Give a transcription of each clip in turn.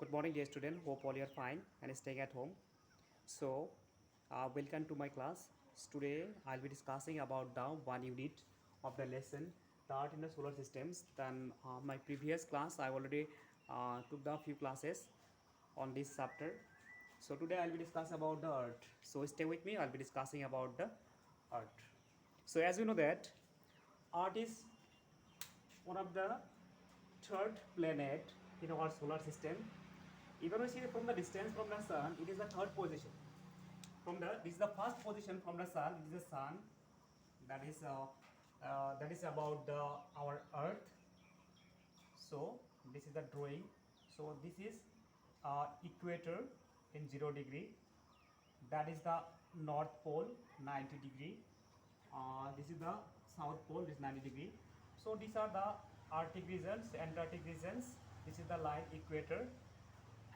Good morning, dear student. Hope all you are fine and staying at home. So, welcome to my class. Today, I'll be discussing about the one unit of the lesson, the Earth in the solar systems. Then, my previous class, I already took the few classes on this chapter. So today, I'll be discussing about the Earth. So stay with me. I'll be discussing about the Earth. So as you know that Earth is one of the third planet in our solar system. Even we see from the distance from the sun, it is the third position. From the this is the first position from the sun. It is the sun. That is about the our Earth. So this is the drawing. So this is equator in 0 degree. That is the north pole 90 degree. This is the south pole, this 90 degree. So these are the Arctic regions, Antarctic regions. This is the line equator,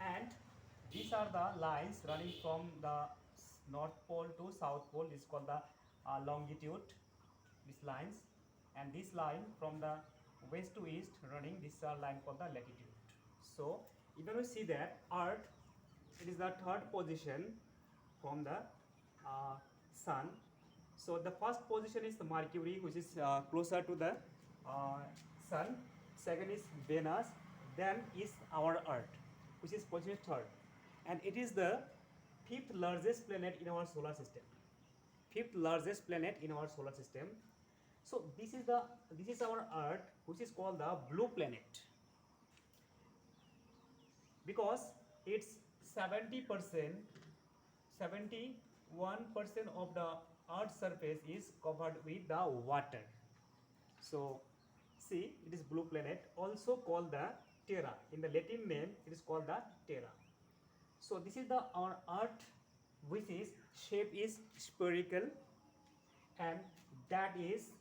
and these are the lines running from the north pole to south pole. This is called the longitude. These lines, and this line from the west to east running. This is a line called the latitude. So even we see that Earth, it is the third position from the sun. So the first position is the Mercury, which is closer to the uh, sun. Second is Venus. Then is our Earth, which is position third, and it is the fifth largest planet in our solar system. Fifth largest planet in our solar system. So this is our Earth, which is called the blue planet, because it's 70%, 71% of the Earth's surface is covered with the water. So see, it is blue planet, also called the Terra. In the Latin name, it is called the Terra. So this is the our Earth, which is shape is spherical, and that is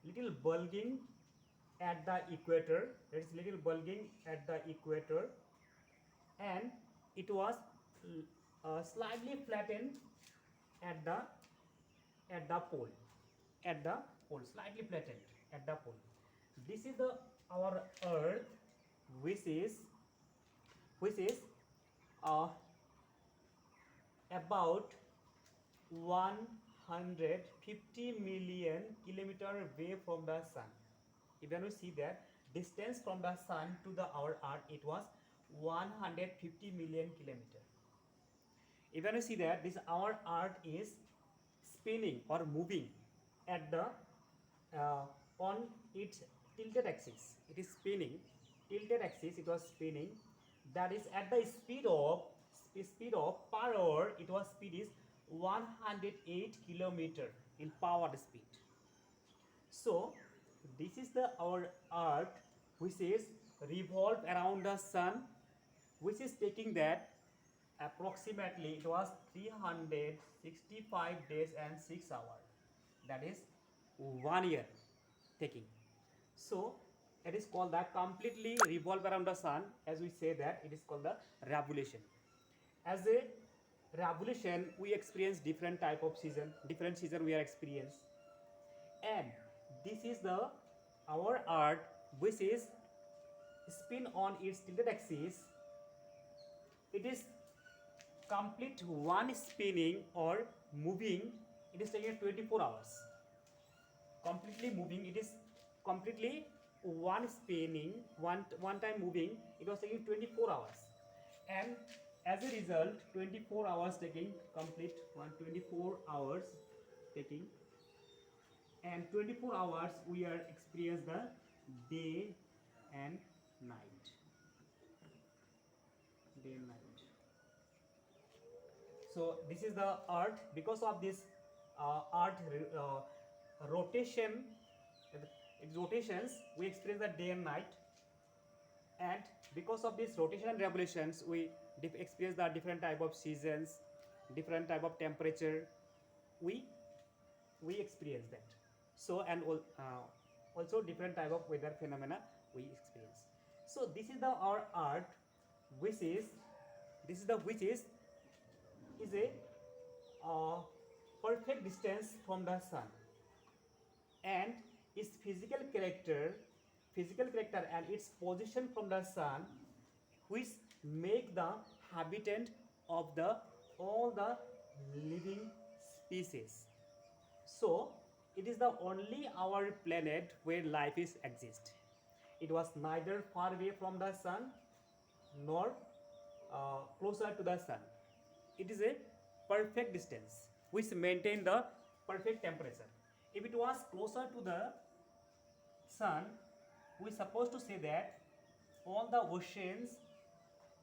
little bulging at the equator. It's little bulging at the equator, and it was slightly flattened at the pole, at the pole, slightly flattened at the pole. This is the our Earth, which is uh, about 150 million kilometer away from the sun. Even we see that distance from the sun to the our Earth, it was 150 million kilometer. Even we see that this our Earth is spinning or moving at the uh, on its tilted axis. It is spinning tilted axis. It was spinning. That is at the speed of per hour. It was speed is 108 kilometer in power speed. So this is the our Earth, which is revolve around the sun, which is taking that approximately it was 365 days and 6 hours. That is 1 year taking. So it is called that completely revolve around the sun. As we say that, it is called the revolution. As a revolution, we experience different type of season. Different season we are experience, and this is the our Earth, which is spin on its tilted axis. It is complete one spinning or moving. It is taking 24 hours. Completely moving, it is completely one spinning, one time moving. It was taking 24 hours, and as a result 24 hours taking complete 124 hours taking, and 24 hours we are experience the day and night. Day and night. So this is the Earth. Because of this Earth rotation, its rotations, we experience the day and night. And because of this rotation and revolutions, we experience the different type of seasons, different type of temperature. We experience that. So and also different type of weather phenomena we experience. So this is the our Earth, which is which is a perfect distance from the sun, and its physical character and its position from the sun, which make the habitat of the all the living species. So it is the only our planet where life is exist. It was neither far away from the sun nor closer to the sun. It is a perfect distance which maintain the perfect temperature. If it was closer to the sun, we supposed to say that all the oceans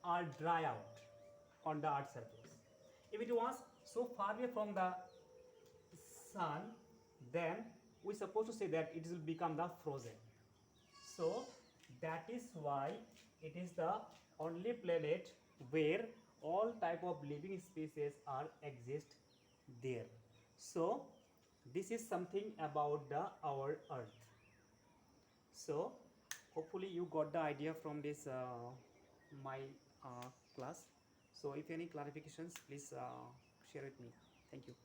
are dry out on the earth's surface. If it was so far away from the sun, then we supposed to say that it will become the frozen. So that is why it is the only planet where all type of living species are exist there. So this is something about the our earth. So hopefully you got the idea from this my class. So if any clarifications, please share with me. Thank you.